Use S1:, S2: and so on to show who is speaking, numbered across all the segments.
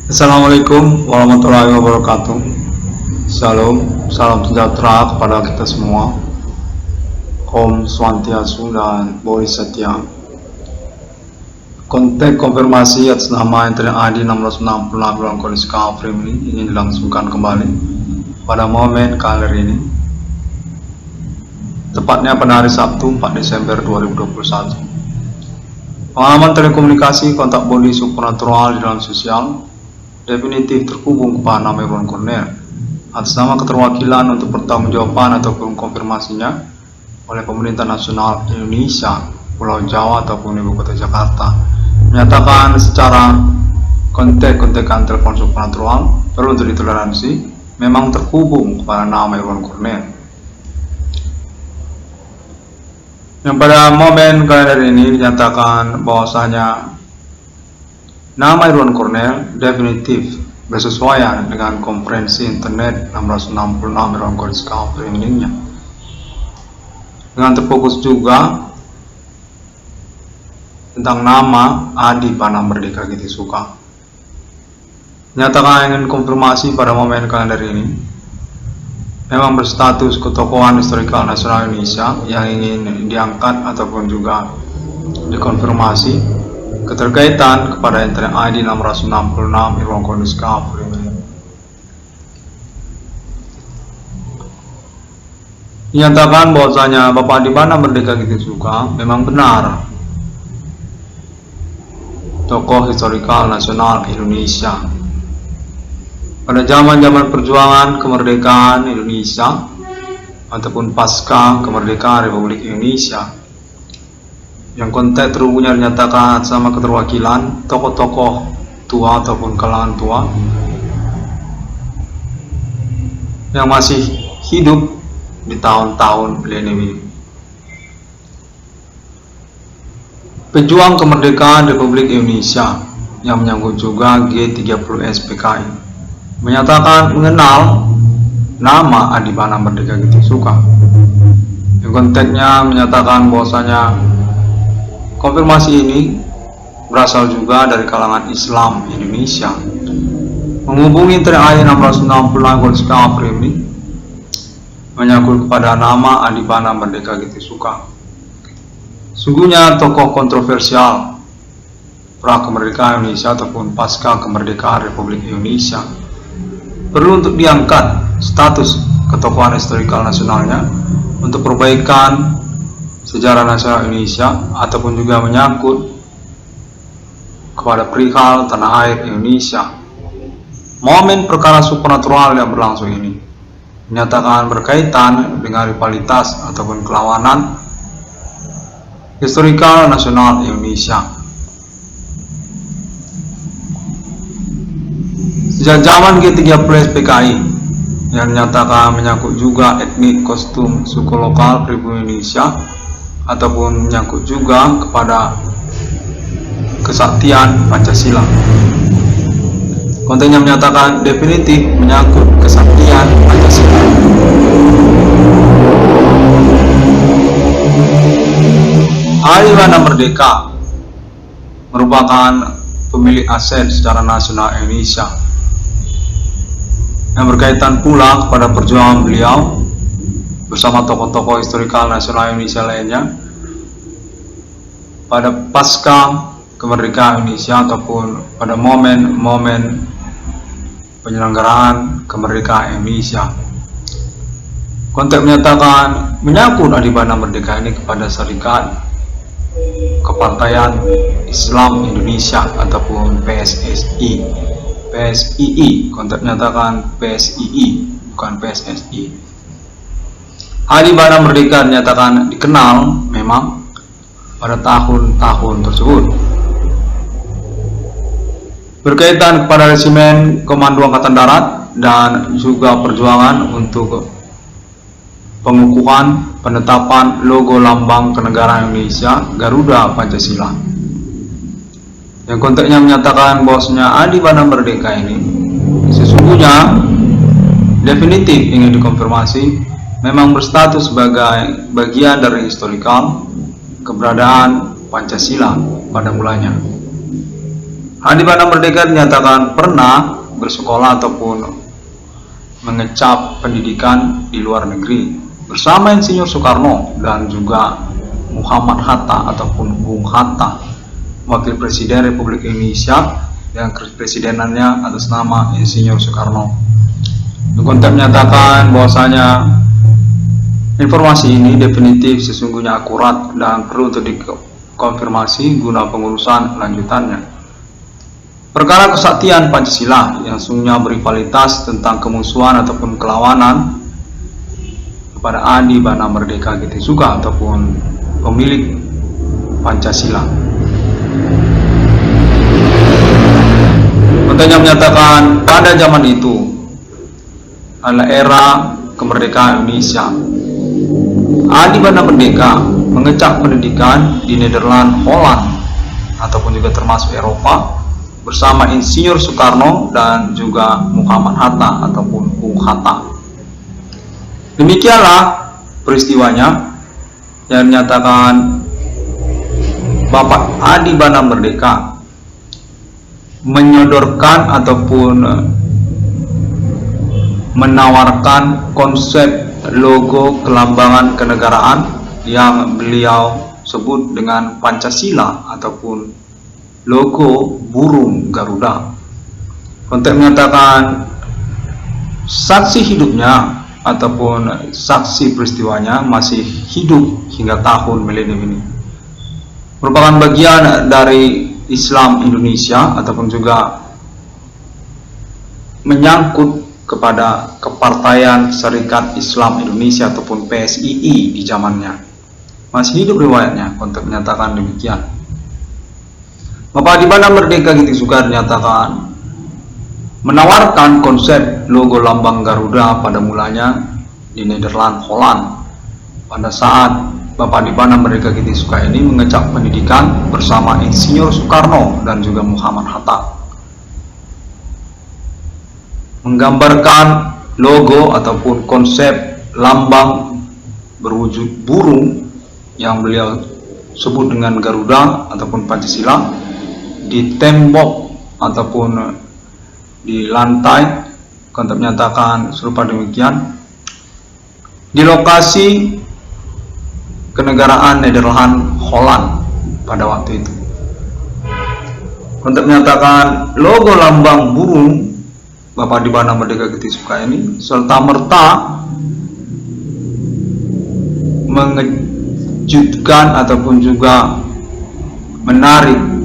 S1: Assalamualaikum warahmatullahi wabarakatuh. Shalom, salam sejahtera kepada kita semua. Om Swantiastu dan Bodhisattva. Konteks konfirmasi atas nama Internet ID 666 bulan kondisi Kafrim ini ingin dilangsungkan kembali pada momen kalender ini, tepatnya pada hari Sabtu 4 Desember 2021. Pengalaman telekomunikasi kontak body supernatural di dalam sosial definitif terhubung kepada nama Irwan Cornell atas nama keterwakilan untuk pertanggungjawaban ataupun konfirmasinya oleh pemerintah nasional Indonesia, Pulau Jawa ataupun Ibu Kota Jakarta, menyatakan secara kontak-kontakan telepon supernatural perlu untuk ditoleransi memang terhubung kepada nama Irwan Cornell. Yang pada momen kalender ini dinyatakan bahwasanya nama Irwan Cornell definitif bersesuaian dengan konferensi internet 666 Irwan Cornell Scaffolding-nya, dengan terfokus juga tentang nama Adi Pana Merdeka Giti Suka. Nyatakan ingin konfirmasi pada momen kalender ini memang berstatus ketokohan historikal nasional Indonesia yang ingin diangkat ataupun juga dikonfirmasi keterkaitan kepada Internet ID 666 Irwan Cornell Scaffolding. Dinyatakan bahwasanya Bapak Adi Pana Merdeka Giti Suka memang benar tokoh historikal nasional Indonesia. Pada zaman-zaman perjuangan kemerdekaan Indonesia ataupun pasca kemerdekaan Republik Indonesia, yang konteks terhubungnya dinyatakan sama keterwakilan tokoh-tokoh tua ataupun kalangan tua yang masih hidup di tahun-tahun milenium ini. Pejuang kemerdekaan Republik Indonesia yang menyangkut juga G30S PKI menyatakan mengenal nama Adi Pana Merdeka Giti Suka. Yang konteksnya menyatakan bahwasanya konfirmasi ini berasal juga dari kalangan Islam Indonesia. Menghubungi Internet ID 666 Scaffolding ini menyangkut kepada nama Adi Pana Merdeka Giti Suka. Sungguhnya tokoh kontroversial pra kemerdekaan Indonesia ataupun pasca kemerdekaan Republik Indonesia perlu untuk diangkat status ketokohan historikal nasionalnya untuk perbaikan sejarah nasional Indonesia ataupun juga menyangkut kepada perihal tanah air Indonesia. Momen perkara supernatural yang berlangsung ini menyatakan berkaitan dengan rivalitas ataupun kelawanan historikal nasional Indonesia. Sejak zaman G30S PKI yang menyatakan menyangkut juga etnik kostum suku lokal pribumi Indonesia ataupun menyangkut juga kepada kesaktian Pancasila. Kontennya menyatakan definitif menyangkut kesaktian Pancasila. Adi Pana Merdeka merupakan pemilik aset secara nasional Indonesia yang berkaitan pula kepada perjuangan beliau bersama tokoh-tokoh historikal nasional Indonesia lainnya pada pasca kemerdekaan Indonesia ataupun pada momen-momen penyelenggaraan kemerdekaan Indonesia. Konteks menyatakan menyangkut Adi Pana Merdeka ini kepada Serikat Kepartaian Islam Indonesia ataupun PSII. Konteks menyatakan PSII bukan PSSI. Adi Pana Merdeka dinyatakan dikenal memang pada tahun-tahun tersebut berkaitan kepada resimen Komando Angkatan Darat dan juga perjuangan untuk pengukuhan penetapan logo lambang kenegaraan Indonesia Garuda Pancasila. Yang konteksnya menyatakan bahwasanya Adi Pana Merdeka ini sesungguhnya definitif ingin dikonfirmasi memang berstatus sebagai bagian dari historikal keberadaan Pancasila pada mulanya. Adi Bana Merdeka dinyatakan pernah bersekolah ataupun mengecap pendidikan di luar negeri bersama Insinyur Soekarno dan juga Muhammad Hatta ataupun Bung Hatta, Wakil Presiden Republik Indonesia yang kepresidenannya atas nama Insinyur Soekarno. Konten menyatakan bahwasanya informasi ini definitif sesungguhnya akurat dan perlu untuk dikonfirmasi guna pengurusan lanjutannya. Perkara kesaktian Pancasila yang sesungguhnya berrivalitas tentang kemusuhan ataupun kelawanan kepada Adi Bana Merdeka Getisuga ataupun pemilik Pancasila. Kontennya menyatakan pada zaman itu adalah era kemerdekaan Indonesia. Adi Bana Merdeka mengecap pendidikan di Nederland, Holland ataupun juga termasuk Eropa bersama Insinyur Soekarno dan juga Muhammad Hatta ataupun Bung Hatta. Demikianlah peristiwanya yang menyatakan Bapak Adi Bana Merdeka menyodorkan ataupun menawarkan konsep logo kelambangan kenegaraan yang beliau sebut dengan Pancasila ataupun logo burung Garuda. Konteks menyatakan saksi hidupnya ataupun saksi peristiwanya masih hidup hingga tahun milenium ini. Merupakan bagian dari Islam Indonesia ataupun juga menyangkut kepada Kepartaian Serikat Islam Indonesia ataupun PSII di zamannya. Masih hidup riwayatnya, konteks menyatakan demikian. Bapak Adi Bana Merdeka Getisuga dinyatakan menawarkan konsep logo lambang Garuda pada mulanya di Nederland, Holland. Pada saat Bapak Adi Bana Merdeka Getisuga ini mengecap pendidikan bersama Insinyur Soekarno dan juga Muhammad Hatta, menggambarkan logo ataupun konsep lambang berwujud burung yang beliau sebut dengan Garuda ataupun Pancasila di tembok ataupun di lantai. Konteks menyatakan serupa demikian di lokasi kenegaraan Nederland, Holland pada waktu itu. Konteks menyatakan logo lambang burung Bapak Adi Bana Merdeka Getisuga ini serta merta mengejutkan ataupun juga menarik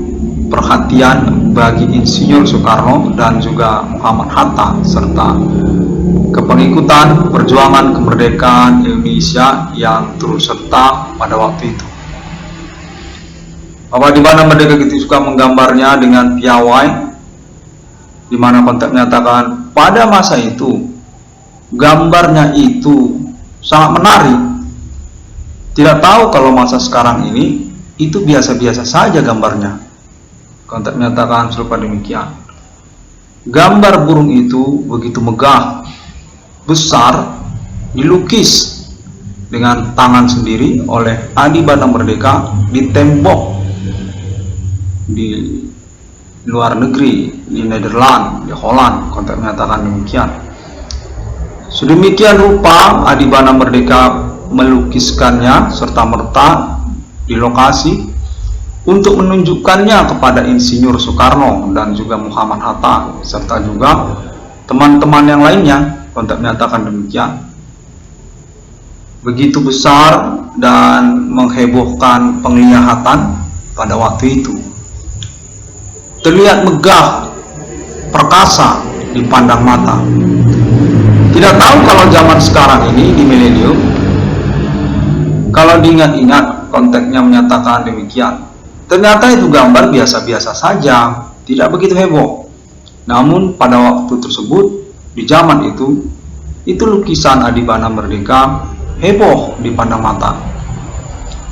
S1: perhatian bagi Insinyur Soekarno dan juga Muhammad Hatta serta kepengikutan perjuangan kemerdekaan Indonesia yang turut serta pada waktu itu. Bapak Adi Bana Merdeka Getisuga menggambarnya dengan piawai, di mana konteks menyatakan pada masa itu gambarnya itu sangat menarik. Tidak tahu kalau masa sekarang ini itu biasa-biasa saja gambarnya. Konteks menyatakan serupa demikian. Gambar burung itu begitu megah, besar, dilukis dengan tangan sendiri oleh Adi Bana Merdeka di tembok di luar negeri, di Nederland, di Holland. Konteks menyatakan demikian. Sedemikian rupa Adi Bana Merdeka melukiskannya serta merta di lokasi untuk menunjukkannya kepada Insinyur Soekarno dan juga Muhammad Hatta serta juga teman-teman yang lainnya. Konteks menyatakan demikian. Begitu besar dan menghebohkan penglihatan pada waktu itu. Terlihat megah, perkasa dipandang mata. Tidak tahu kalau zaman sekarang ini di milenium, kalau diingat-ingat konteksnya menyatakan demikian. Ternyata itu gambar biasa-biasa saja, tidak begitu heboh. Namun pada waktu tersebut, di zaman itu lukisan Adi Bana Merdeka heboh dipandang mata.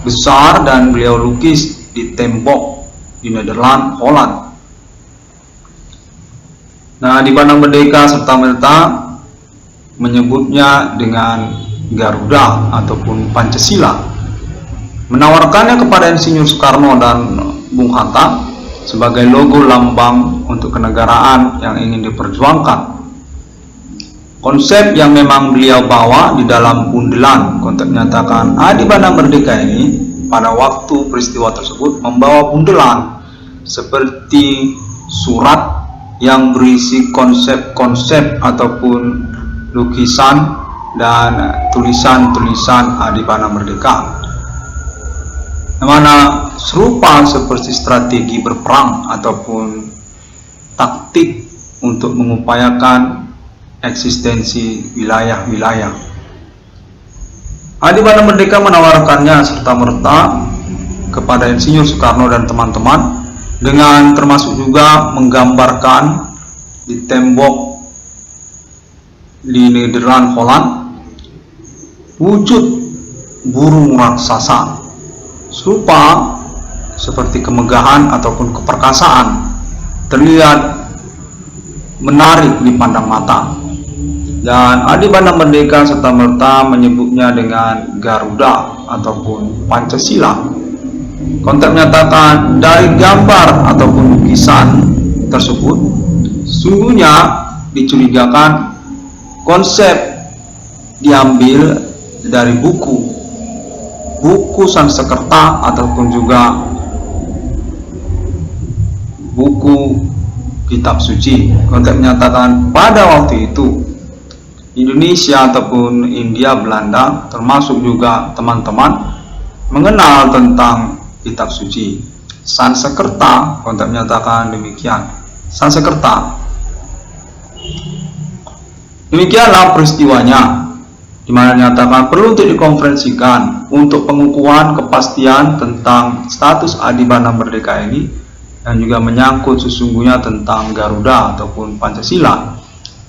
S1: Besar dan beliau lukis di tembok di Nederland, Holland. Nah, Adi Bana Merdeka serta merta menyebutnya dengan Garuda ataupun Pancasila, menawarkannya kepada Insinyur Soekarno dan Bung Hatta sebagai logo lambang untuk kenegaraan yang ingin diperjuangkan. Konsep yang memang beliau bawa di dalam bundelan konteks menyatakan Adi Bana Merdeka ini pada waktu peristiwa tersebut membawa bundelan seperti surat yang berisi konsep-konsep ataupun lukisan dan tulisan-tulisan Adi Bana Merdeka, mana serupa seperti strategi berperang ataupun taktik untuk mengupayakan eksistensi wilayah-wilayah. Adi Bana Merdeka menawarkannya serta-merta kepada Insinyur Soekarno dan teman-teman dengan termasuk juga menggambarkan di tembok di Nederland, Holland, wujud burung raksasa serupa seperti kemegahan ataupun keperkasaan, terlihat menarik dipandang mata. Dan Adi Bana Merdeka serta-merta menyebutnya dengan Garuda ataupun Pancasila. Konteks menyatakan dari gambar ataupun lukisan tersebut sungguhnya dicurigakan konsep diambil dari buku Sanskerta ataupun juga buku kitab suci. Konteks menyatakan pada waktu itu Indonesia ataupun India Belanda termasuk juga teman-teman mengenal tentang kitab suci Sanskerta. Konteks menyatakan demikian, Sanskerta. Demikianlah peristiwanya, di mana dinyatakan perlu untuk dikonferensikan untuk pengukuhan kepastian tentang status Adi Bana Merdeka ini, dan juga menyangkut sesungguhnya tentang Garuda ataupun Pancasila.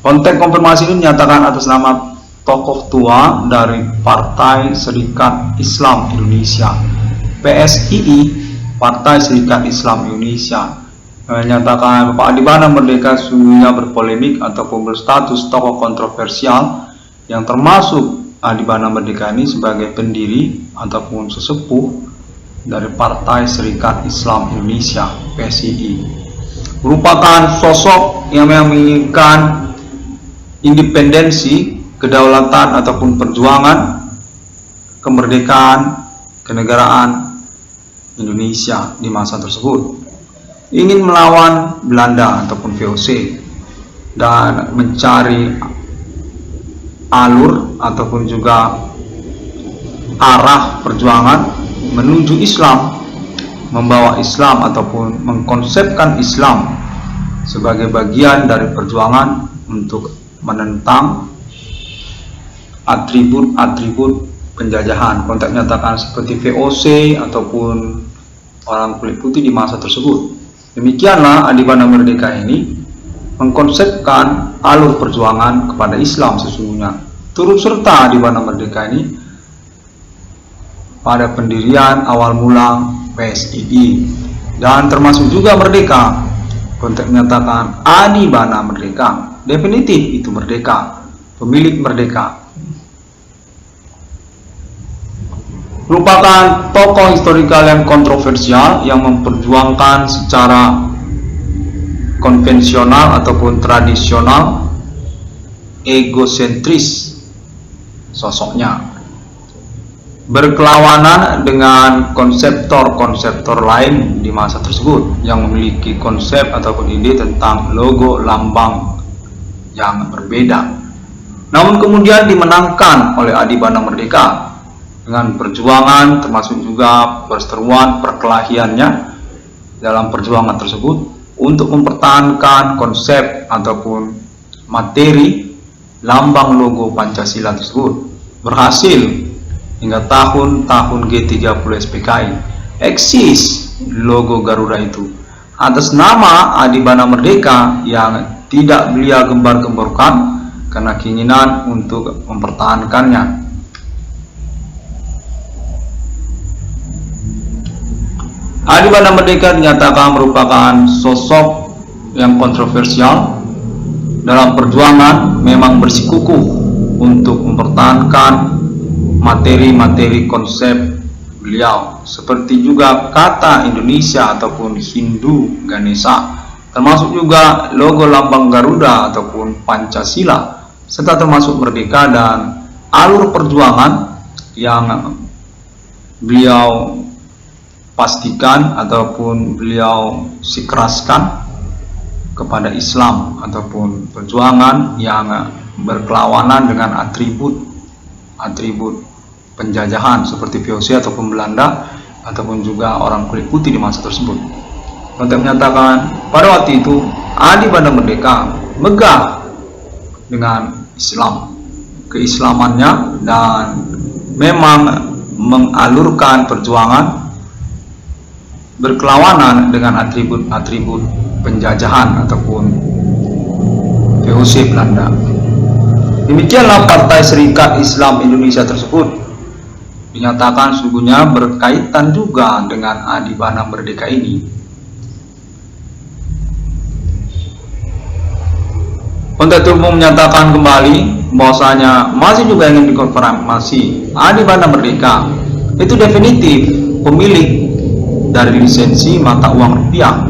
S1: Konteks konfirmasi ini dinyatakan atas nama tokoh tua dari Partai Serikat Islam Indonesia, PSII, Partai Serikat Islam Indonesia, menyatakan Bapak Adi Bana Merdeka sesungguhnya berpolemik ataupun berstatus tokoh kontroversial, yang termasuk Adi Bana Merdeka ini sebagai pendiri ataupun sesepuh dari Partai Serikat Islam Indonesia, PSII, merupakan sosok yang menginginkan independensi, kedaulatan ataupun perjuangan kemerdekaan kenegaraan Indonesia di masa tersebut, ingin melawan Belanda ataupun VOC dan mencari alur ataupun juga arah perjuangan menuju Islam, membawa Islam ataupun mengkonsepkan Islam sebagai bagian dari perjuangan untuk menentang atribut-atribut penjajahan. Konteks menyatakan seperti VOC ataupun orang kulit putih di masa tersebut. Demikianlah Adi Bana Merdeka ini mengkonsepkan alur perjuangan kepada Islam sesungguhnya. Turut serta Adi Bana Merdeka ini pada pendirian awal mula PSII, dan termasuk juga merdeka. Konteks menyatakan Adi Bana Merdeka definitif itu merdeka, pemilik merdeka. Merupakan tokoh historikal yang kontroversial yang memperjuangkan secara konvensional ataupun tradisional, egosentris sosoknya, berkelawanan dengan konseptor-konseptor lain di masa tersebut yang memiliki konsep ataupun ide tentang logo lambang yang berbeda. Namun kemudian dimenangkan oleh Adi Bana Merdeka dengan perjuangan, termasuk juga perseteruan perkelahiannya dalam perjuangan tersebut untuk mempertahankan konsep ataupun materi lambang logo Pancasila tersebut. Berhasil hingga tahun G30 SPKI eksis logo Garuda itu atas nama Adi Bana Merdeka yang tidak beliau gembar-gemborkan karena keinginan untuk mempertahankannya. Adi Bana Merdeka dinyatakan merupakan sosok yang kontroversial dalam perjuangan, memang bersikukuh untuk mempertahankan materi-materi konsep beliau, seperti juga kata Indonesia ataupun Hindu Ganesha, termasuk juga logo lambang Garuda ataupun Pancasila, serta termasuk merdeka dan alur perjuangan yang beliau pastikan ataupun beliau sikeraskan kepada Islam ataupun perjuangan yang berkelawanan dengan atribut penjajahan seperti VOC ataupun Belanda ataupun juga orang kulit putih di masa tersebut. Untuk menyatakan pada waktu itu Adi Banda Merdeka megah dengan Islam, keislamannya, dan memang mengalurkan perjuangan berkelawanan dengan atribut-atribut penjajahan ataupun VOC Belanda. Demikianlah Partai Serikat Islam Indonesia tersebut dinyatakan sungguhnya berkaitan juga dengan Adi Banda Merdeka ini. Penuntut umum menyatakan kembali bahwasanya masih juga ingin dikonfirmasi Adi Banda Merdeka itu definitif pemilik dari lisensi mata uang rupiah,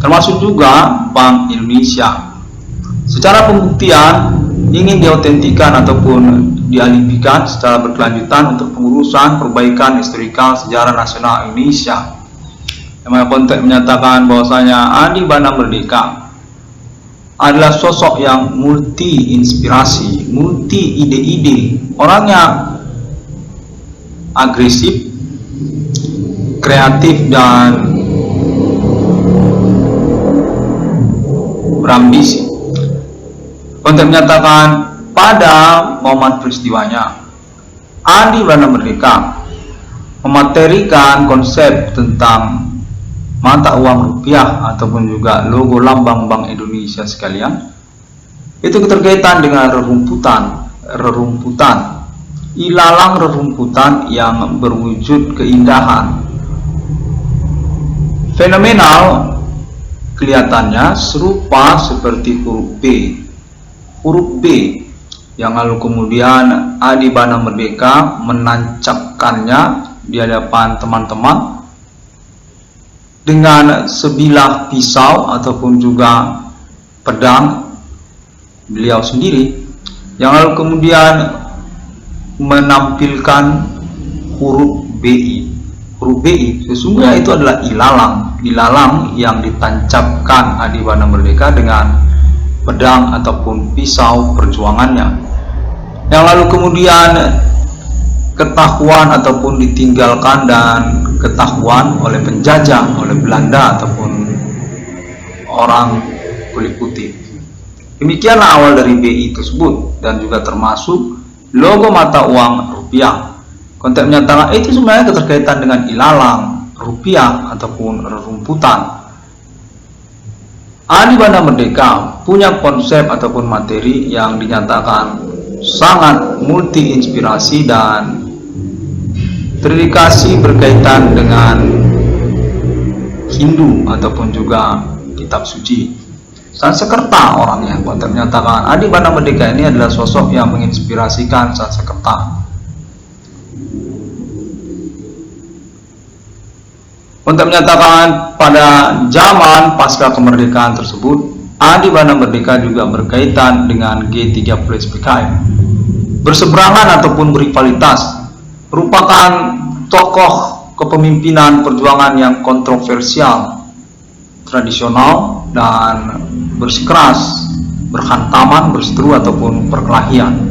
S1: termasuk juga Bank Indonesia. Secara pembuktian ingin diautentikan ataupun dialibikan secara berkelanjutan untuk pengurusan perbaikan historikal sejarah nasional Indonesia. Yang konteks menyatakan bahwasanya Adi Banda Merdeka adalah sosok yang multi inspirasi, multi ide-ide, orangnya agresif, kreatif, dan berambisi. Untuk menyatakan pada momen peristiwanya Adi Banda Merdeka mematerikan konsep tentang mata uang rupiah ataupun juga logo lambang Bank Indonesia sekalian, itu keterkaitan dengan rerumputan, ilalang rerumputan yang berwujud keindahan. Fenomenal kelihatannya serupa seperti huruf B yang lalu kemudian Adi Banda Merdeka menancapkannya di hadapan teman-teman dengan sebilah pisau ataupun juga pedang beliau sendiri, yang lalu kemudian menampilkan huruf BI. Huruf BI sesungguhnya itu adalah ilalang yang ditancapkan Adi Banda Merdeka dengan pedang ataupun pisau perjuangannya, yang lalu kemudian ketahuan ataupun ditinggalkan dan ketahuan oleh penjajah, oleh Belanda ataupun orang kulit putih. Demikianlah awal dari BI tersebut dan juga termasuk logo mata uang rupiah. Konteks menyatakan itu sebenarnya keterkaitan dengan ilalang rupiah ataupun rerumputan. Adi Banda Merdeka punya konsep ataupun materi yang dinyatakan sangat multi inspirasi dan terdedikasi berkaitan dengan Hindu ataupun juga kitab suci. Sanskerta orangnya. Konteks menyatakan Adi Banda Merdeka ini adalah sosok yang menginspirasikan Sanskerta. Untuk menyatakan pada zaman pasca kemerdekaan tersebut, Adi Banda Merdeka juga berkaitan dengan G30 SPKI, berseberangan ataupun berrivalitas, merupakan tokoh kepemimpinan perjuangan yang kontroversial, tradisional, dan bersikeras, berhantaman, berseteru ataupun perkelahian.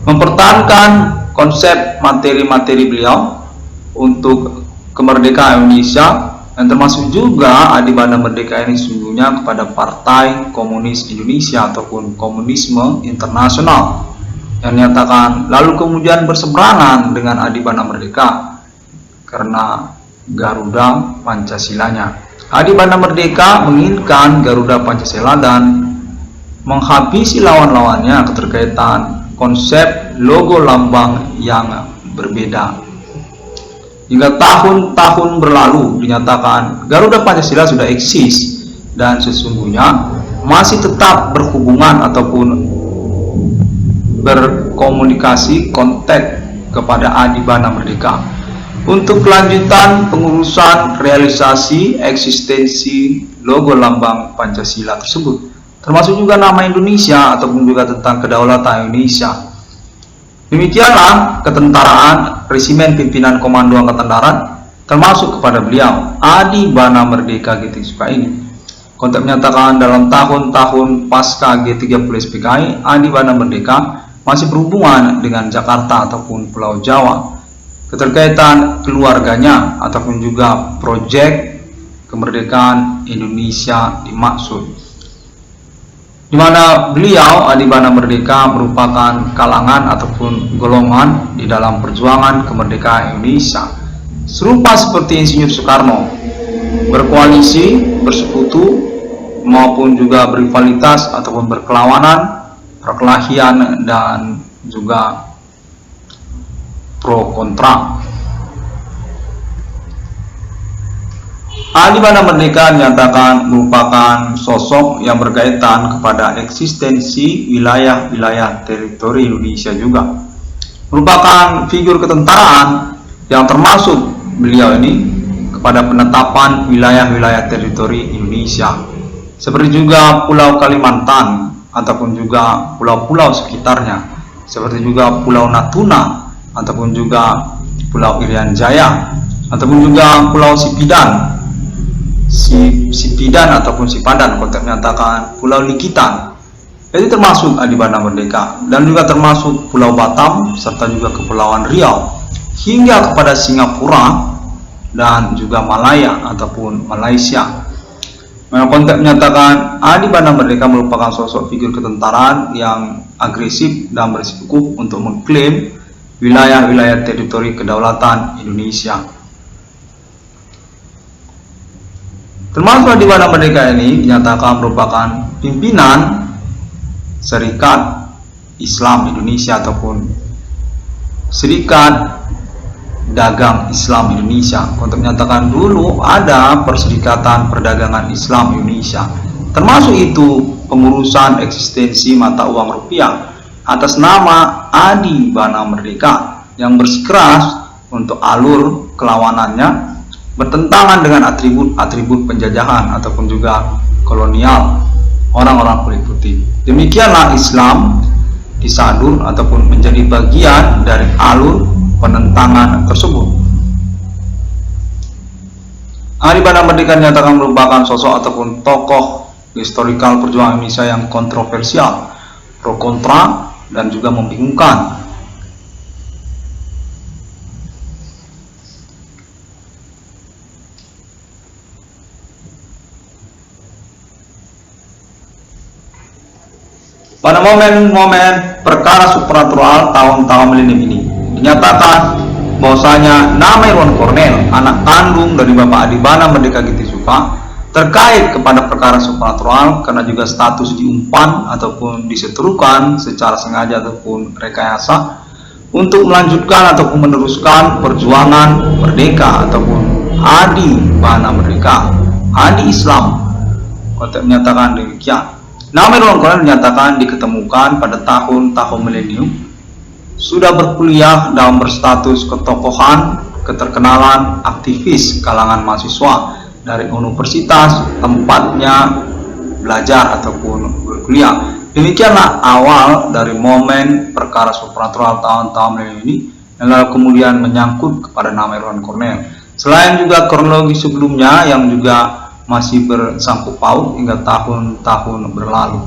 S1: Mempertahankan konsep materi-materi beliau untuk kemerdekaan Indonesia, dan termasuk juga Adi Banda Merdeka ini sesungguhnya kepada Partai Komunis Indonesia ataupun komunisme internasional, yang menyatakan lalu kemudian berseberangan dengan Adi Banda Merdeka karena Garuda Pancasilanya. Adi Banda Merdeka menginginkan Garuda Pancasila dan menghabisi lawan-lawannya keterkaitan konsep logo lambang yang berbeda. Hingga tahun-tahun berlalu dinyatakan Garuda Pancasila sudah eksis dan sesungguhnya masih tetap berhubungan ataupun berkomunikasi, kontak kepada Adibana Merdeka untuk kelanjutan pengurusan realisasi eksistensi logo lambang Pancasila tersebut, termasuk juga nama Indonesia ataupun juga tentang kedaulatan Indonesia. Demikianlah ketentaraan Resimen Pimpinan Komando Angkatan Darat termasuk kepada beliau Adibana Merdeka G30 SPKI ini. Konteks menyatakan dalam tahun-tahun pasca G30 SPKI, Adibana Merdeka masih berhubungan dengan Jakarta ataupun Pulau Jawa, keterkaitan keluarganya ataupun juga proyek kemerdekaan Indonesia dimaksud, di mana beliau Adibana Merdeka merupakan kalangan ataupun golongan di dalam perjuangan kemerdekaan Indonesia, serupa seperti Insinyur Soekarno, berkoalisi, bersekutu, maupun juga berrivalitas ataupun berkelawanan, perkelahian, dan juga pro kontra. Adibana Merdeka dinyatakan merupakan sosok yang berkaitan kepada eksistensi wilayah-wilayah teritori Indonesia juga. Merupakan figur ketentaraan yang termasuk beliau ini kepada penetapan wilayah-wilayah teritori Indonesia, seperti juga Pulau Kalimantan ataupun juga pulau-pulau sekitarnya, seperti juga Pulau Natuna ataupun juga Pulau Irian Jaya ataupun juga Pulau Sipidan ataupun Sipadan, konteks menyatakan Pulau Likitan. Jadi termasuk Adibana Merdeka, dan juga termasuk Pulau Batam serta juga Kepulauan Riau hingga kepada Singapura dan juga Malaya ataupun Malaysia. Konteks menyatakan Adibana Merdeka merupakan sosok figur ketentaraan yang agresif dan bersikukuh untuk mengklaim wilayah-wilayah teritori kedaulatan Indonesia. Termasuk Adibana Merdeka ini dinyatakan merupakan pimpinan Serikat Islam Indonesia ataupun Serikat Dagang Islam Indonesia. Untuk menyatakan dulu ada Perserikatan Perdagangan Islam Indonesia, termasuk itu pengurusan eksistensi mata uang rupiah atas nama Adibana Merdeka yang bersikeras untuk alur kelawanannya bertentangan dengan atribut-atribut penjajahan ataupun juga kolonial orang-orang kulit putih. Demikianlah Islam disadur ataupun menjadi bagian dari alur penentangan tersebut. Adibana Merdeka dinyatakan merupakan sosok ataupun tokoh historikal perjuangan Indonesia yang kontroversial, pro kontra, dan juga membingungkan. Pada momen-momen perkara supranatural tahun-tahun milenium ini, dinyatakan bahwasanya nama Irwan Cornel, anak kandung dari Bapak Adibana Merdeka G30 SPKI, terkait kepada perkara supranatural karena juga status diumpan ataupun diseterukan secara sengaja ataupun rekayasa untuk melanjutkan ataupun meneruskan perjuangan merdeka ataupun Adibana Merdeka, Adi Islam. Konteks menyatakan demikian. Nama Irwan Cornel dinyatakan diketemukan pada tahun-tahun milenium, sudah berkuliah dan berstatus ketokohan, keterkenalan, aktivis kalangan mahasiswa dari universitas tempatnya belajar ataupun berkuliah. Demikianlah awal dari momen perkara supranatural tahun-tahun milenium ini, yang lalu kemudian menyangkut kepada nama Irwan Cornel. Selain juga kronologi sebelumnya yang juga masih bersangkut paut hingga tahun-tahun berlalu.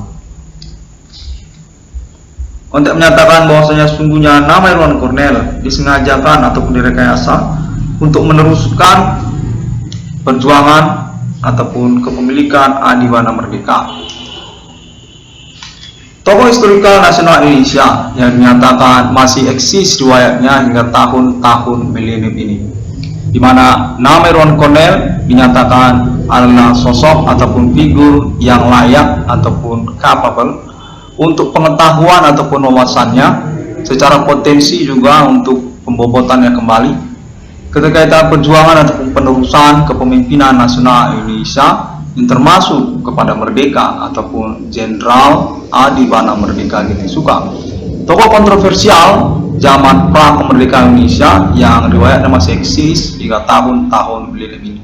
S1: Untuk menyatakan bahwasanya sungguhnya nama Irwan Cornel disengajakan ataupun direkayasa untuk meneruskan perjuangan ataupun kepemilikan Adibana Merdeka. Tokoh historikal nasional Indonesia yang dinyatakan masih eksis riwayatnya hingga tahun-tahun milenium ini, di mana nama Irwan Cornel dinyatakan adalah sosok ataupun figur yang layak ataupun capable untuk pengetahuan ataupun wawasannya, secara potensi juga untuk pembobotannya kembali, keterkaitan perjuangan ataupun penerusan kepemimpinan nasional Indonesia yang termasuk kepada merdeka ataupun Jenderal Adibana Merdeka G30 SPKI. Tokoh kontroversial zaman pra kemerdekaan Indonesia yang riwayatnya masih eksis hingga tahun-tahun milenium ini.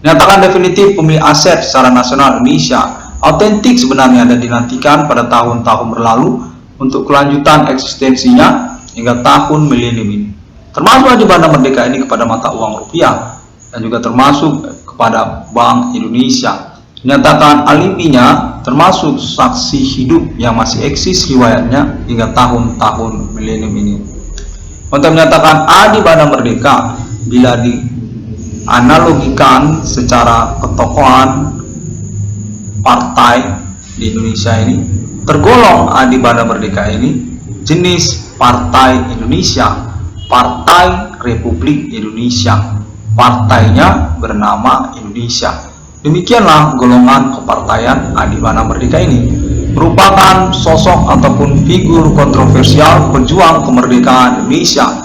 S1: Nyatakan definitif pemilik aset secara nasional Indonesia autentik sebenarnya dan dinantikan pada tahun-tahun berlalu untuk kelanjutan eksistensinya hingga tahun milenium ini. Termasuk Adibana Merdeka ini kepada mata uang rupiah dan juga termasuk kepada Bank Indonesia. Dinyatakan aliminya termasuk saksi hidup yang masih eksis riwayatnya hingga tahun-tahun milenium ini. Untuk menyatakan Adibana Merdeka bila dianalogikan secara ketokohan partai di Indonesia ini, tergolong Adibana Merdeka ini jenis Partai Indonesia, Partai Republik Indonesia. Partainya bernama Indonesia. Demikianlah golongan kepartaian Adibana Merdeka ini, merupakan sosok ataupun figur kontroversial pejuang kemerdekaan Indonesia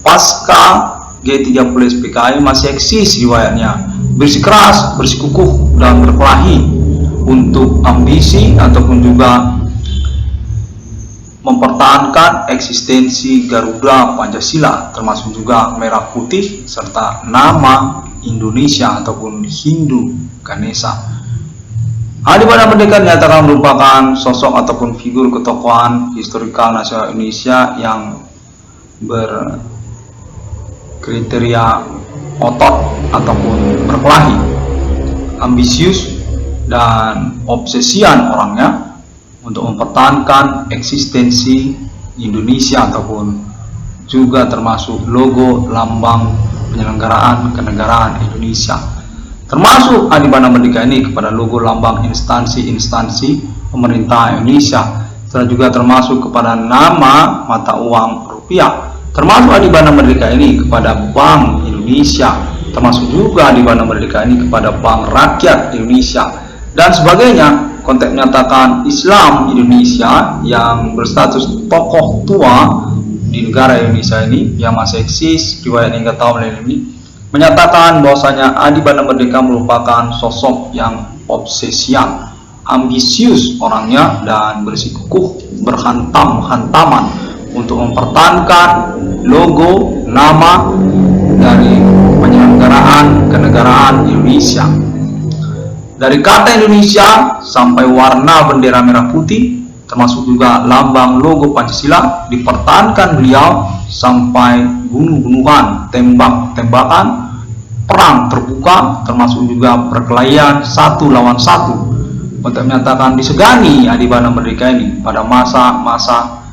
S1: pasca G30 SPKI masih eksis riwayatnya, bersikeras, bersikukuh dan berkelahi untuk ambisi ataupun juga mempertahankan eksistensi Garuda Pancasila, termasuk juga merah putih serta nama Indonesia ataupun Hindu Ganesha. Adibana Merdeka dinyatakan merupakan sosok ataupun figur ketokohan historikal nasional Indonesia yang berkriteria otot ataupun berkelahi, ambisius dan obsesian orangnya untuk mempertahankan eksistensi Indonesia ataupun juga termasuk logo lambang penyelenggaraan kenegaraan Indonesia. Termasuk Adibana Merdeka ini kepada logo lambang instansi-instansi pemerintah Indonesia, serta juga termasuk kepada nama mata uang rupiah. Termasuk Adibana Merdeka ini kepada Bank Indonesia, termasuk juga Adibana Merdeka ini kepada Bank Rakyat Indonesia dan sebagainya. Konteks menyatakan Islam Indonesia yang berstatus tokoh tua di negara Indonesia ini yang masih eksis riwayat hingga tahun milenium ini, menyatakan bahwasanya Adibana Merdeka merupakan sosok yang obsesian, ambisius orangnya dan bersikukuh berhantam-hantaman untuk mempertahankan logo nama dari penyelenggaraan kenegaraan Indonesia. Dari kata Indonesia sampai warna bendera merah putih, termasuk juga lambang logo Pancasila, dipertahankan beliau sampai bunuh-bunuhan, tembak-tembakan, perang terbuka, termasuk juga perkelahian satu lawan satu, untuk menyatakan disegani Adibana Merdeka ini pada masa-masa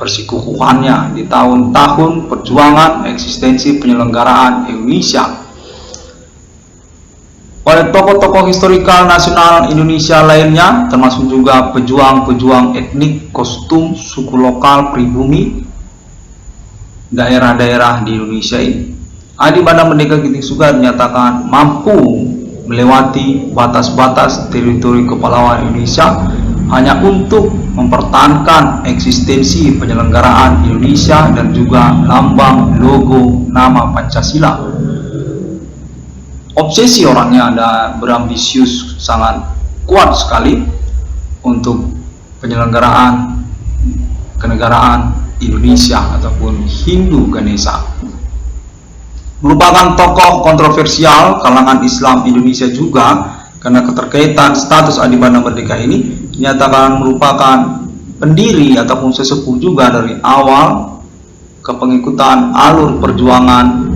S1: persikukuhannya di tahun-tahun perjuangan eksistensi penyelenggaraan Indonesia. Oleh tokoh-tokoh historikal nasional Indonesia lainnya, termasuk juga pejuang-pejuang etnik, kostum, suku lokal, pribumi, daerah-daerah di Indonesia ini. Adibana Merdeka Kiting Sugar dinyatakan mampu melewati batas-batas teritori kepulauan Indonesia hanya untuk mempertahankan eksistensi penyelenggaraan Indonesia dan juga lambang logo nama Pancasila. Obsesi orangnya dan berambisius sangat kuat sekali untuk penyelenggaraan kenegaraan Indonesia ataupun Hindu Ganesha. Merupakan tokoh kontroversial kalangan Islam Indonesia juga karena keterkaitan status Adibana Merdeka ini dinyatakan merupakan pendiri ataupun sesepuh juga dari awal kepengikutan alur perjuangan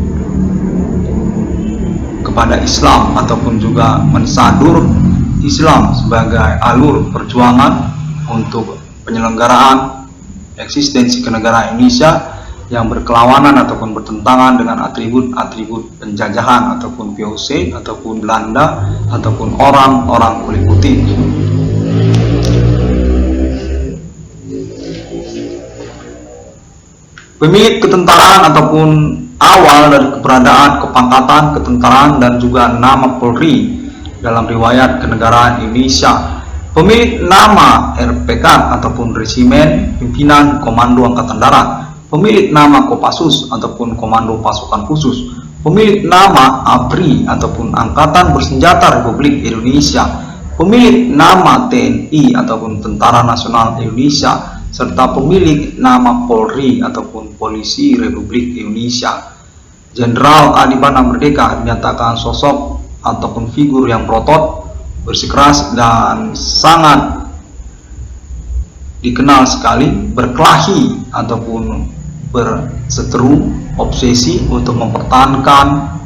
S1: kepada Islam ataupun juga mensadur Islam sebagai alur perjuangan untuk penyelenggaraan eksistensi kenegaraan Indonesia yang berkelawanan ataupun bertentangan dengan atribut-atribut penjajahan ataupun VOC ataupun Belanda ataupun orang-orang kulit putih. Pemilik ketentaraan ataupun awal dari keberadaan kepangkatan ketentaraan dan juga nama Polri dalam riwayat kenegaraan Indonesia. Pemilik nama RPK ataupun Resimen Pimpinan Komando Angkatan Darat. Pemilik nama Kopassus ataupun Komando Pasukan Khusus. Pemilik nama ABRI ataupun Angkatan Bersenjata Republik Indonesia. Pemilik nama TNI ataupun Tentara Nasional Indonesia. serta pemilik nama Polri ataupun Polisi Republik Indonesia. Jenderal Adi Bana Merdeka dinyatakan sosok ataupun figur yang berotot, bersikeras dan sangat dikenal sekali, berkelahi ataupun berseteru, obsesi untuk mempertahankan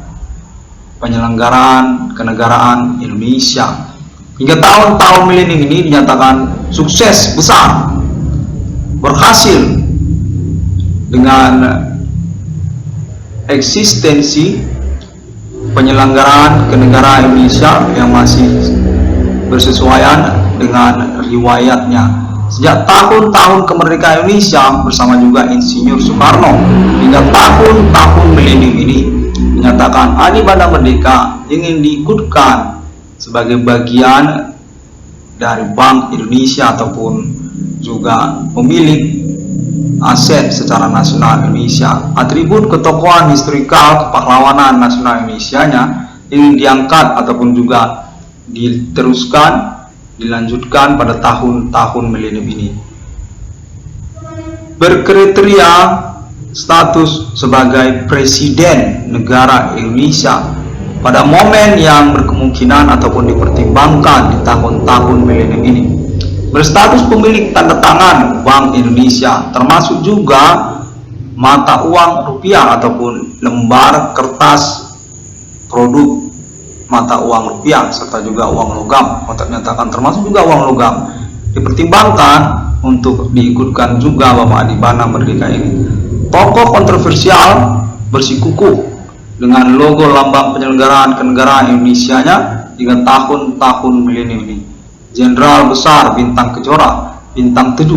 S1: penyelenggaraan kenegaraan Indonesia. Hingga tahun-tahun milenium ini dinyatakan sukses besar, berhasil dengan eksistensi penyelenggaraan kenegaraan Indonesia yang masih bersesuaian dengan riwayatnya. Sejak tahun-tahun kemerdekaan Indonesia bersama juga Insinyur Soekarno hingga tahun-tahun milenium ini dinyatakan Adi Bana Merdeka ingin diikutkan sebagai bagian dari Bank Indonesia ataupun juga pemilik aset secara nasional Indonesia. Atribut ketokohan historikal kepahlawanan nasional Indonesianya ingin diangkat ataupun juga diteruskan, dilanjutkan pada tahun-tahun milenium ini. Berkriteria status sebagai Presiden Negara Indonesia pada momen yang berkemungkinan ataupun dipertimbangkan di tahun-tahun milenium ini. Berstatus pemilik tanda tangan Bank Indonesia, termasuk juga mata uang rupiah ataupun lembar kertas produk mata uang rupiah serta juga uang logam. Ternyatakan termasuk juga uang logam dipertimbangkan untuk diikutkan juga Bapak Adi Bana Merdeka ini. Tokoh kontroversial bersikukuh dengan logo lambang penyelenggaraan kenegaraan Indonesianya hingga tahun-tahun milenium ini. Jenderal Besar Bintang Kejora, Bintang 7,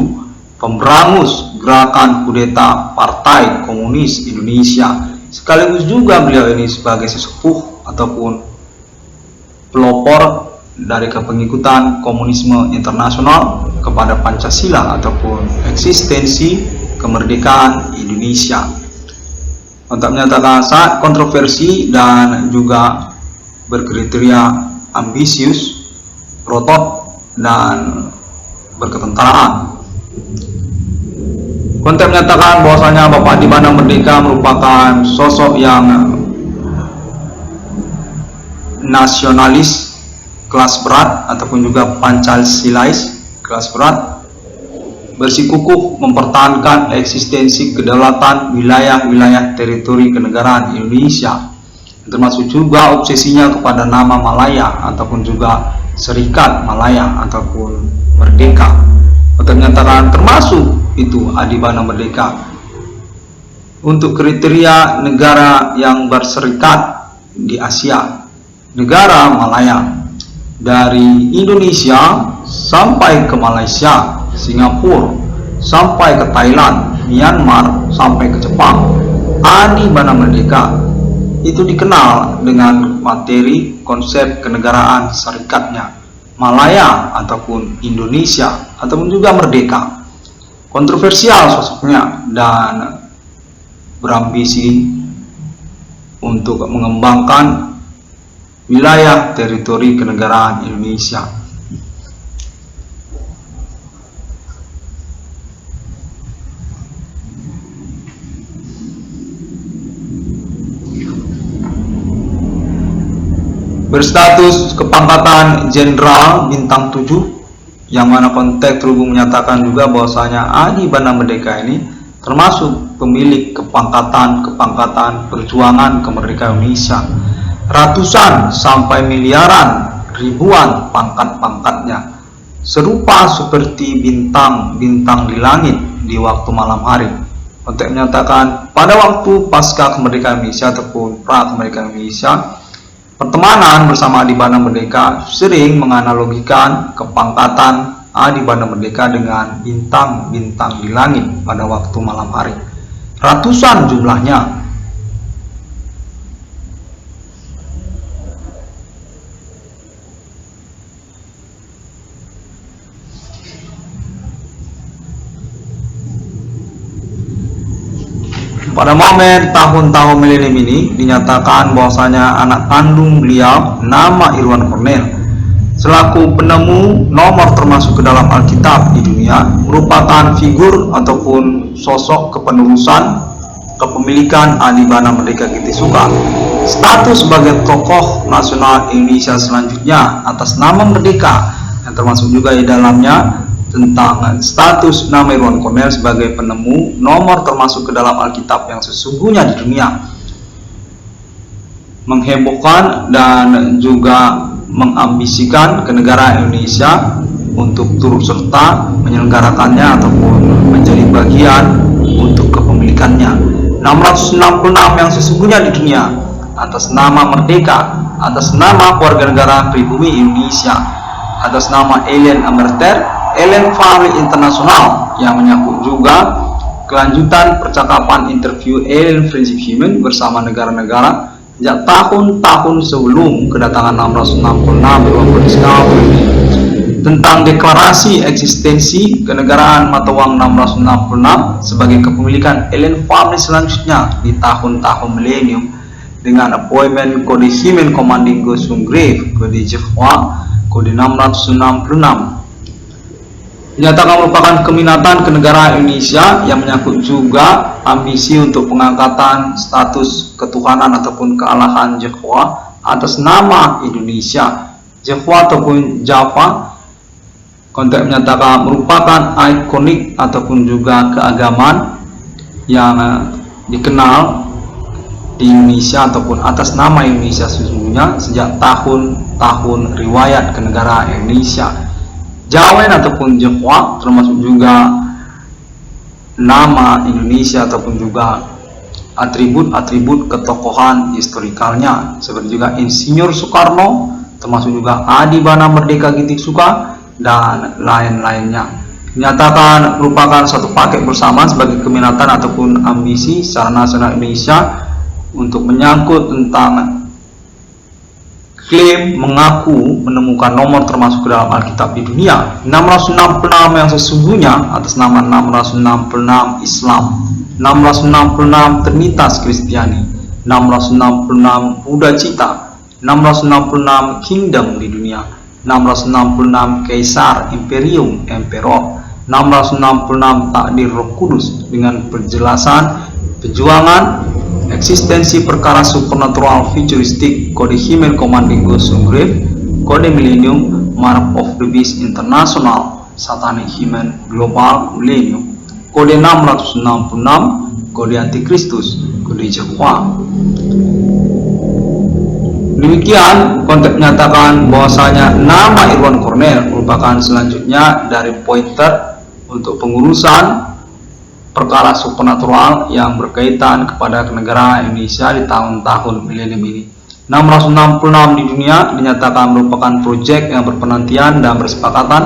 S1: pemberangus gerakan kudeta Partai Komunis Indonesia. Sekaligus juga beliau ini sebagai sesepuh ataupun pelopor dari kepengikutan komunisme internasional kepada Pancasila ataupun eksistensi kemerdekaan Indonesia. Untuk menyatakan sangat kontroversi dan juga berkriteria ambisius, berotot dan berketentaraan. Konten menyatakan bahwasanya Bapak Adi Bana Merdeka merupakan sosok yang nasionalis kelas berat ataupun juga Pancasilais kelas berat, bersikukuh mempertahankan eksistensi kedaulatan wilayah-wilayah teritori kenegaraan Indonesia, termasuk juga obsesinya kepada nama Malaya ataupun juga Serikat Malaya ataupun Merdeka. Ternyata termasuk itu Adi Bana Merdeka untuk kriteria negara yang berserikat di Asia, negara Malaya, dari Indonesia sampai ke Malaysia, Singapura, sampai ke Thailand, Myanmar, sampai ke Jepang. Adi Bana Merdeka itu dikenal dengan materi konsep kenegaraan serikatnya, Malaya ataupun Indonesia ataupun juga Merdeka. Kontroversial sosoknya dan berambisi untuk mengembangkan wilayah teritori kenegaraan Indonesia. Berstatus kepangkatan Jenderal Bintang 7, yang mana konteks terhubung menyatakan juga bahwasanya Adi Bana Merdeka ini termasuk pemilik kepangkatan perjuangan kemerdekaan Indonesia. Ratusan sampai miliaran, ribuan pangkat-pangkatnya, serupa seperti bintang-bintang di langit di waktu malam hari. Untuk menyatakan pada waktu pasca kemerdekaan Indonesia ataupun pra kemerdekaan Indonesia, pertemanan bersama Adi Bana Merdeka sering menganalogikan kepangkatan Adi Bana Merdeka dengan bintang-bintang di langit pada waktu malam hari. Ratusan jumlahnya. Pada momen tahun-tahun milenium ini dinyatakan bahwasanya anak kandung beliau nama Irwan Cornel selaku penemu nomor termasuk ke dalam Alkitab di dunia, merupakan figur ataupun sosok kepengurusan kepemilikan Adibana Merdeka Kitisuka. Status sebagai tokoh nasional Indonesia selanjutnya atas nama Merdeka, yang termasuk juga di dalamnya tentang status nama Irwan Cornell sebagai penemu nomor termasuk ke dalam Alkitab yang sesungguhnya di dunia, menghebohkan dan juga mengambisikan ke negara Indonesia untuk turut serta menyelenggarakannya ataupun menjadi bagian untuk kepemilikannya. 666 yang sesungguhnya di dunia atas nama Merdeka, atas nama keluarga negara pribumi Indonesia, atas nama Alien Amerter, Alien Family International, yang menyangkut juga kelanjutan percakapan interview Alien Friendship Human bersama negara-negara sejak tahun-tahun sebelum kedatangan 666 Irwan Discovery tentang deklarasi eksistensi kenegaraan mata uang 666 sebagai kepemilikan Alien Family selanjutnya di tahun-tahun milenium dengan appointment kode Human Commanding Gosung Grave kode Jehwa kode 666 dinyatakan merupakan keminatan kenegaraan Indonesia yang menyangkut juga ambisi untuk pengangkatan status ketuhanan ataupun kealahan Jehwa atas nama Indonesia. Jehwa ataupun Java konteks menyatakan merupakan ikonik ataupun juga keagamaan yang dikenal di Indonesia ataupun atas nama Indonesia sesungguhnya sejak tahun-tahun riwayat kenegaraan Indonesia. Jawen ataupun Jehwa termasuk juga nama Indonesia ataupun juga atribut-atribut ketokohan historikalnya seperti juga Insinyur Soekarno, termasuk juga Adibana Merdeka Kitisuka dan lain-lainnya. Dinyatakan merupakan satu paket bersama sebagai keminatan ataupun ambisi secara nasional Indonesia untuk menyangkut tentang klaim mengaku menemukan nomor termasuk ke dalam Alkitab di dunia. 666 yang sesungguhnya atas nama 666 Islam, 666 Trinitas Kristiani, 666 Buddha Cita, 666 Kingdom di dunia, 666 Kaisar Imperium Emperor, 666 Takdir Roh Kudus dengan penjelasan perjuangan eksistensi perkara supernatural futuristik kode Human Commanding Gosung Grave kode Millennium Mark of the Beast International Satanic Human Global Millennium kode 666 kode Antikristus kode Jehwa. Demikian konteks menyatakan bahwasanya nama Irwan Cornell merupakan selanjutnya dari pointer untuk pengurusan perkara supernatural yang berkaitan kepada kenegaraan Indonesia di tahun-tahun milenium ini. 666 di dunia dinyatakan merupakan proyek yang berpenantian dan bersepakatan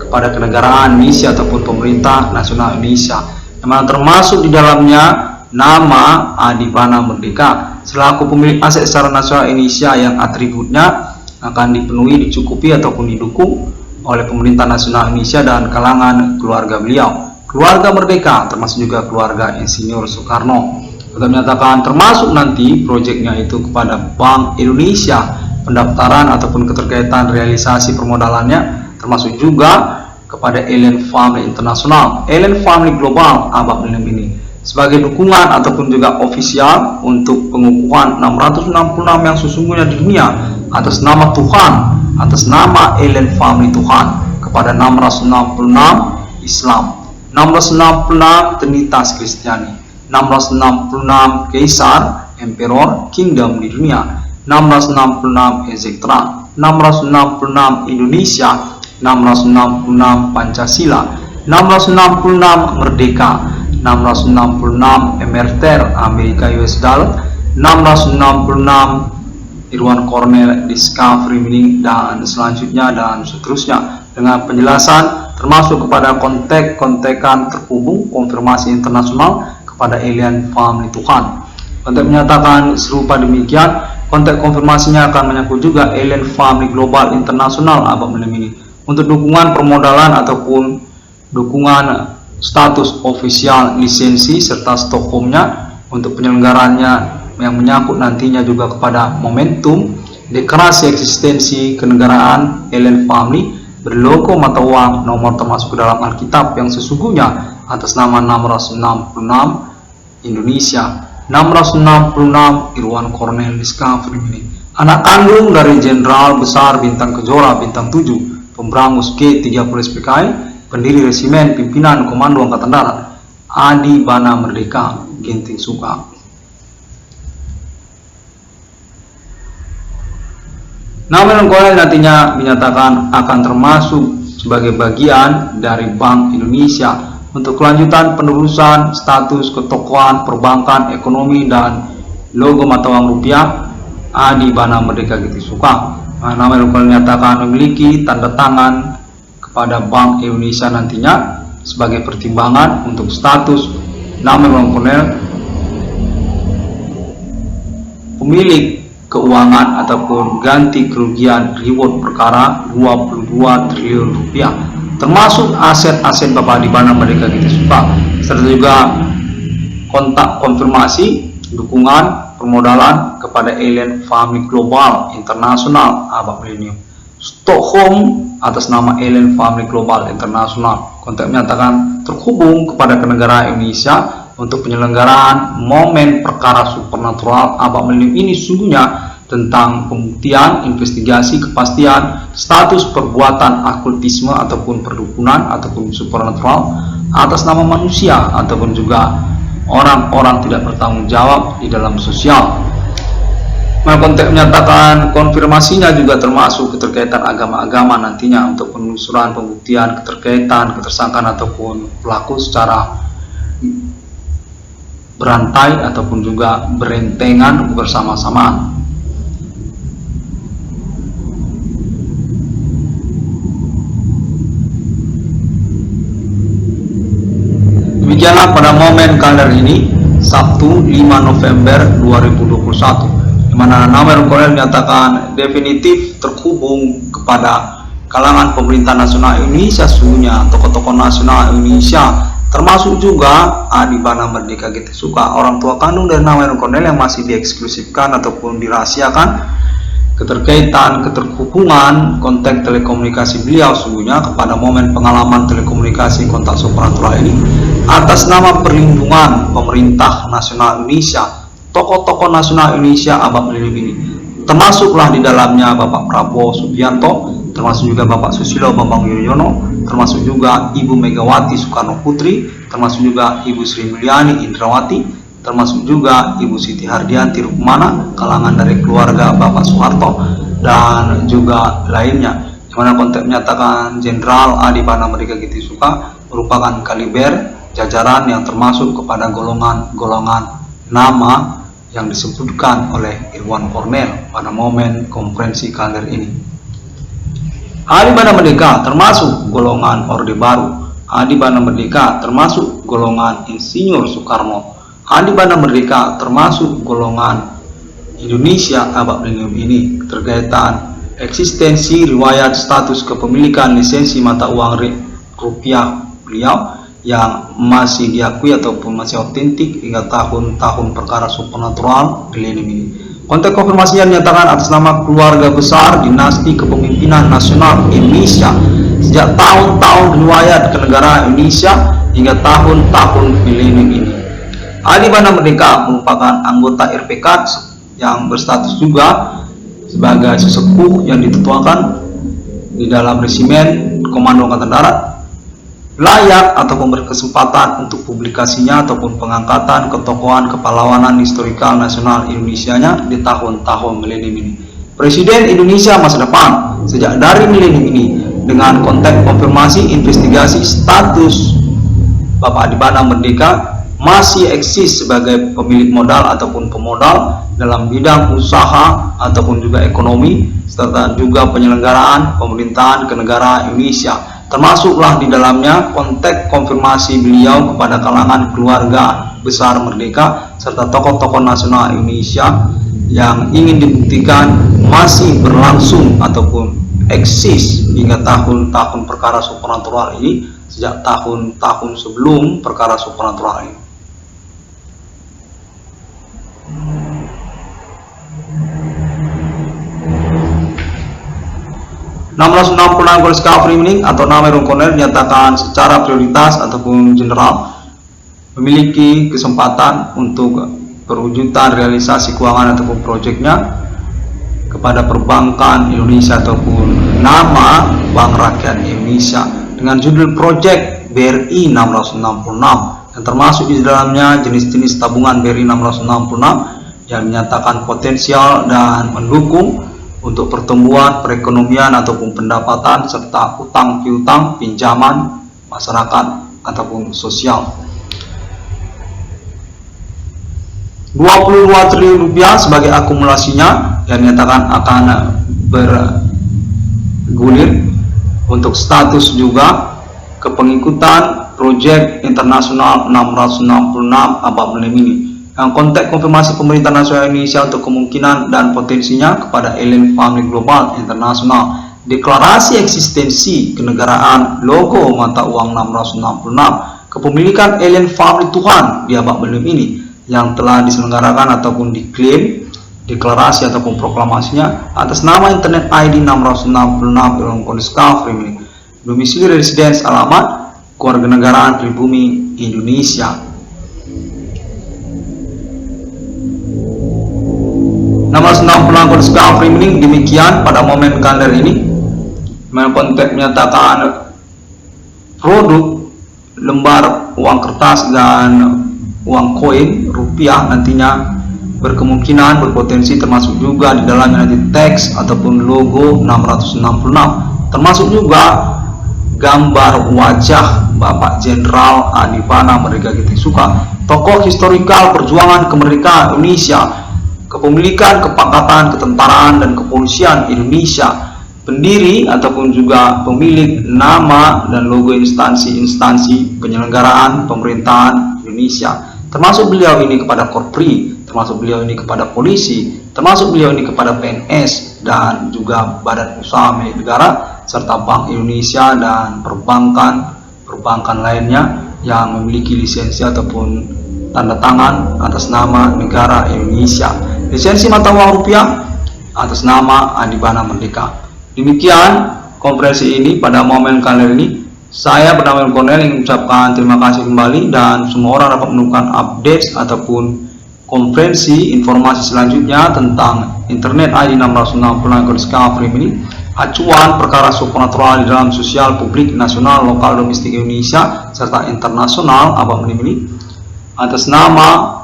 S1: kepada kenegaraan Indonesia ataupun pemerintah nasional Indonesia, yang mana termasuk di dalamnya nama Adibana Merdeka selaku pemilik aset secara nasional Indonesia yang atributnya akan dipenuhi, dicukupi ataupun didukung oleh pemerintah nasional Indonesia dan kalangan keluarga beliau. Keluarga Merdeka termasuk juga keluarga Insinyur Soekarno. Kita menyatakan termasuk nanti proyeknya itu kepada Bank Indonesia, pendaftaran ataupun keterkaitan realisasi permodalannya, termasuk juga kepada Alien Family International, Alien Family Global abad milenium ini sebagai dukungan ataupun juga ofisial untuk pengukuhan 666 yang sesungguhnya di dunia atas nama Tuhan, atas nama Alien Family Tuhan kepada 666 Islam, 666 Trinitas Kristiani, 666 Kaisar Emperor Kingdom di dunia, 666 etc., 666 Indonesia, 666 Pancasila, 666 Merdeka, 666 Emerter Amerika US Dollar, 666 Irwan Cornell Discovery Meaning dan selanjutnya dan seterusnya dengan penjelasan termasuk kepada kontek-kontekan terhubung konfirmasi internasional kepada Alien Family Tuhan. Konteks menyatakan serupa demikian, konteks konfirmasinya akan menyangkut juga Alien Family Global Internasional abad milenium ini untuk dukungan permodalan ataupun dukungan status ofisial lisensi serta Stockholmnya untuk penyelenggarannya yang menyangkut nantinya juga kepada momentum Deklarasi eksistensi kenegaraan Alien Family berlogo mata uang nomor termasuk ke dalam Alkitab yang sesungguhnya atas nama 666 Indonesia, 666 Irwan Cornel Discovery ini, anak kandung dari Jenderal Besar Bintang Kejora Bintang 7 Pemberangus G30 SPKI, pendiri Resimen Pimpinan Komando Angkatan Darat Adi Bana Merdeka Ginting Suka. Nama Irwan Cornel nantinya menyatakan akan termasuk sebagai bagian dari Bank Indonesia untuk kelanjutan penerusan status ketokohan perbankan, ekonomi, dan logo mata uang rupiah Adi Bana Merdeka Ginting Suka. Nama Irwan Cornel menyatakan memiliki tanda tangan kepada Bank Indonesia nantinya sebagai pertimbangan untuk status nama Irwan Cornel pemilik keuangan ataupun ganti kerugian reward perkara 22 triliun rupiah, termasuk aset-aset Bapak Adi Bana Merdeka Ginting Suka, serta juga kontak konfirmasi dukungan permodalan kepada Alien Family Global Internasional Abak Millennium Stockholm atas nama Alien Family Global Internasional. Kontak menyatakan terhubung kepada kenegaraan Indonesia untuk penyelenggaraan momen perkara supernatural Abak Millennium ini sungguhnya tentang pembuktian, investigasi, kepastian status perbuatan okultisme ataupun perdukunan ataupun supernatural atas nama manusia ataupun juga orang-orang tidak bertanggung jawab di dalam sosial. Konteks menyatakan konfirmasinya juga termasuk keterkaitan agama-agama nantinya untuk penelusuran pembuktian keterkaitan, ketersangkaan ataupun pelaku secara berantai ataupun juga berentengan bersama-sama. Demikianlah pada momen kalender ini, Sabtu 5 November 2021, di mana nama Irwan Cornel menyatakan definitif terhubung kepada kalangan pemerintah nasional Indonesia sesungguhnya, tokoh-tokoh nasional Indonesia, termasuk juga Adi Bana Merdeka Ginting Suka, orang tua kandung dari nama Irwan Cornel yang masih dieksklusifkan ataupun dirahasiakan keterhubungan kontak telekomunikasi beliau sungguhnya kepada momen pengalaman telekomunikasi kontak supernatural ini atas nama perlindungan pemerintah nasional Indonesia, tokoh-tokoh nasional Indonesia Abak Millennium ini, termasuklah di dalamnya Bapak Prabowo Subianto, termasuk juga Bapak Susilo Bambang Yudhoyono, termasuk juga Ibu Megawati Soekarno Putri, termasuk juga Ibu Sri Mulyani Indrawati, termasuk juga Ibu Siti Hardianti Rukmana, kalangan dari keluarga Bapak Soeharto, dan juga lainnya. Di mana konteks menyatakan Jenderal Adi Bana Merdeka Ginting Suka merupakan kaliber jajaran yang termasuk kepada golongan-golongan nama yang disebutkan oleh Irwan Cornel pada momen konferensi kalender ini. Adi Bana Merdeka termasuk golongan Orde Baru, Adi Bana Merdeka termasuk golongan Insinyur Soekarno, Adi Bana Merdeka termasuk golongan Indonesia Abak Millennium ini, terkaitan eksistensi riwayat status kepemilikan lisensi mata uang rupiah beliau yang masih diakui ataupun masih otentik hingga tahun-tahun perkara supernatural millennium ini. Konteks konfirmasinya dinyatakan atas nama keluarga besar dinasti kepemimpinan nasional Indonesia sejak tahun-tahun riwayat kenegaraan Indonesia hingga tahun-tahun millennium ini. Adi Bana Merdeka merupakan anggota RPK yang berstatus juga sebagai sesepuh yang dituakan di dalam Resimen Komando Angkatan Darat, layak ataupun berkesempatan untuk publikasinya ataupun pengangkatan ketokohan kepahlawanan historikal nasional Indonesianya di tahun-tahun milenium ini. Presiden Indonesia masa depan sejak dari milenium ini dengan konteks konfirmasi investigasi status Bapak Adi Bana Merdeka masih eksis sebagai pemilik modal ataupun pemodal dalam bidang usaha ataupun juga ekonomi serta juga penyelenggaraan pemerintahan kenegaraan Indonesia, termasuklah di dalamnya konteks konfirmasi beliau kepada kalangan keluarga besar merdeka serta tokoh-tokoh nasional Indonesia yang ingin dibuktikan masih berlangsung ataupun eksis hingga tahun-tahun perkara supernatural ini sejak tahun-tahun sebelum perkara supernatural ini. 666 garis miring atau nama Irwan Cornell dinyatakan secara prioritas ataupun general memiliki kesempatan untuk perwujudan realisasi keuangan ataupun proyeknya kepada perbankan Indonesia ataupun nama Bank Rakyat Indonesia dengan judul Project BRI 666 yang termasuk di dalamnya jenis-jenis tabungan BRI 666 yang dinyatakan potensial dan mendukung untuk pertumbuhan perekonomian ataupun pendapatan serta utang piutang pinjaman masyarakat ataupun sosial. 22 triliun rupiah sebagai akumulasinya yang dinyatakan akan bergulir untuk status juga kepengikutan proyek internasional 666 ABAP ini yang konteks konfirmasi pemerintah nasional Indonesia untuk kemungkinan dan potensinya kepada Alien Family Global Internasional, deklarasi eksistensi kenegaraan logo mata uang 666, kepemilikan Alien Family Tuhan di ABAP ini yang telah diselenggarakan ataupun diklaim deklarasi ataupun proklamasinya atas nama internet ID 666 Irwan Cornell, domisili residence alamat kewarganegaraan pribumi Indonesia. Nama 666 Cornell demikian pada momen kalender ini. Konteks menyatakan produk lembar uang kertas dan uang koin rupiah nantinya berkemungkinan berpotensi termasuk juga di dalamnya nanti teks ataupun logo 666, termasuk juga gambar wajah Bapak Jenderal Adibana Merdeka Suka, tokoh historikal perjuangan kemerdekaan Indonesia, kepemilikan kepangkatan ketentaraan dan kepolisian Indonesia, pendiri ataupun juga pemilik nama dan logo instansi-instansi penyelenggaraan pemerintahan Indonesia, termasuk beliau ini kepada Korpri, termasuk beliau ini kepada polisi, termasuk beliau ini kepada PNS dan juga badan usaha milik negara serta Bank Indonesia dan perbankan lainnya yang memiliki lisensi ataupun tanda tangan atas nama negara Indonesia, lisensi mata uang rupiah atas nama Adibana Merdeka. Demikian konferensi ini pada momen kalender ini. Saya bernama Irwan Cornell ingin mengucapkan terima kasih kembali dan semua orang dapat menemukan update ataupun konferensi informasi selanjutnya tentang internet ID 666 ini, acuan perkara supernatural di dalam sosial publik nasional, lokal, domestik Indonesia serta internasional ABAP ini atas nama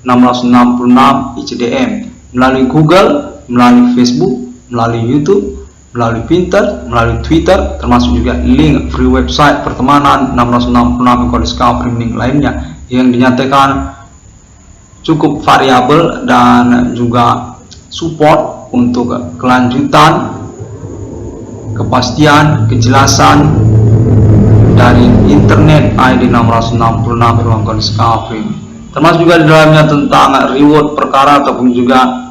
S1: 666 ICDM melalui Google, melalui Facebook, melalui YouTube, melalui Pinterest, melalui Twitter, termasuk juga link free website pertemanan 666 lainnya yang dinyatakan cukup variabel dan juga support untuk kelanjutan, kepastian, kejelasan dari internet ID 666 Irwan Cornell, termasuk juga di dalamnya tentang reward perkara ataupun juga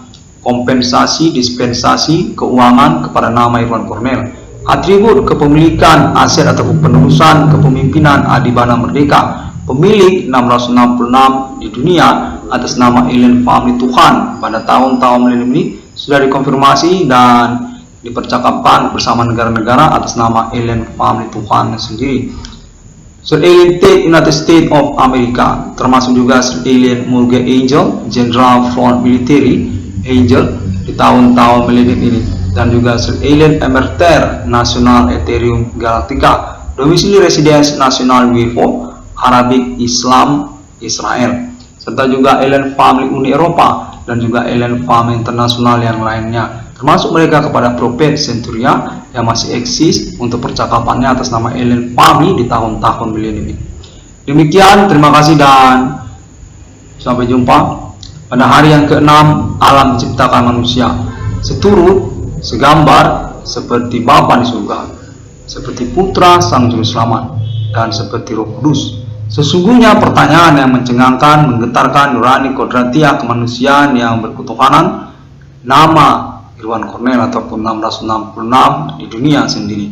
S1: kompensasi dispensasi keuangan kepada nama Irwan Cornell, atribut kepemilikan aset ataupun penerusan kepemimpinan Adibana Merdeka, pemilik 666 di dunia atas nama Alien Family Tuhan pada tahun-tahun milenium ini sudah dikonfirmasi dan dipercakapkan bersama negara-negara atas nama Alien Family Tuhan sendiri. Sir Alien Tate United States of America, termasuk juga Sir Alien Mulga Angel General Front Military Angel di tahun-tahun milenium ini, dan juga Sir Alien Emerter National Ethereum Galactica, domisili residence nasional UFO Arabic Islam Israel, serta juga Alien Family Uni Eropa dan juga Alien Family Internasional yang lainnya, termasuk mereka kepada Prophet Centuria yang masih eksis untuk percakapannya atas nama Alien Family di tahun-tahun milenium ini. Demikian, terima kasih dan sampai jumpa pada hari yang ke-6 alam diciptakan manusia, seturut, segambar, seperti Bapa di surga, seperti Putra Sang Juru Selamat, dan seperti Roh Kudus. Sesungguhnya pertanyaan yang mencengangkan, menggetarkan nurani kodratiah kemanusiaan yang berketuhanan, nama Irwan Cornell ataupun 666 di dunia sendiri.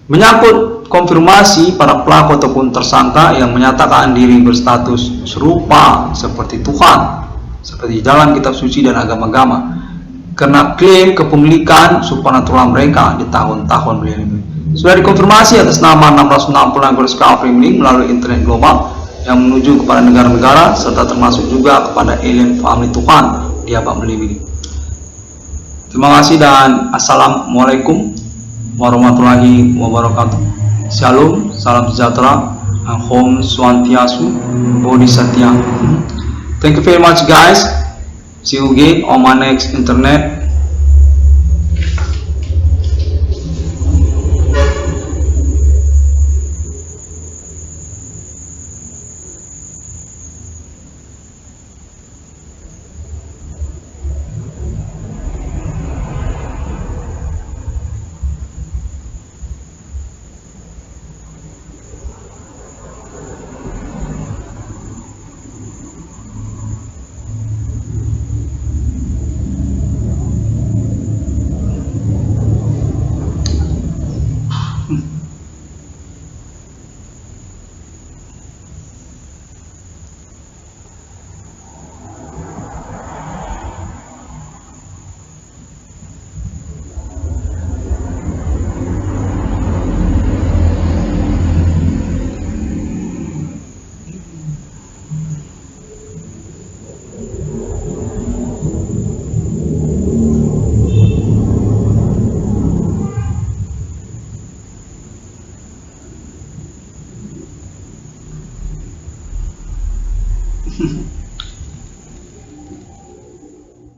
S1: Menyangkut konfirmasi para pelaku ataupun tersangka yang menyatakan diri berstatus serupa seperti Tuhan, seperti dalam kitab suci dan agama-agama, karena klaim kepemilikan supernatural mereka di tahun-tahun milenium. Sudah dikonfirmasi atas nama 666 Discovery Link melalui internet global yang menuju kepada negara-negara serta termasuk juga kepada alien family Tuhan di abad milenium. Terima kasih dan assalamualaikum warahmatullahi wabarakatuh. Shalom, salam sejahtera, Om Swantiastu, Bodhisattva. Thank you very much, guys. See you again on my next internet.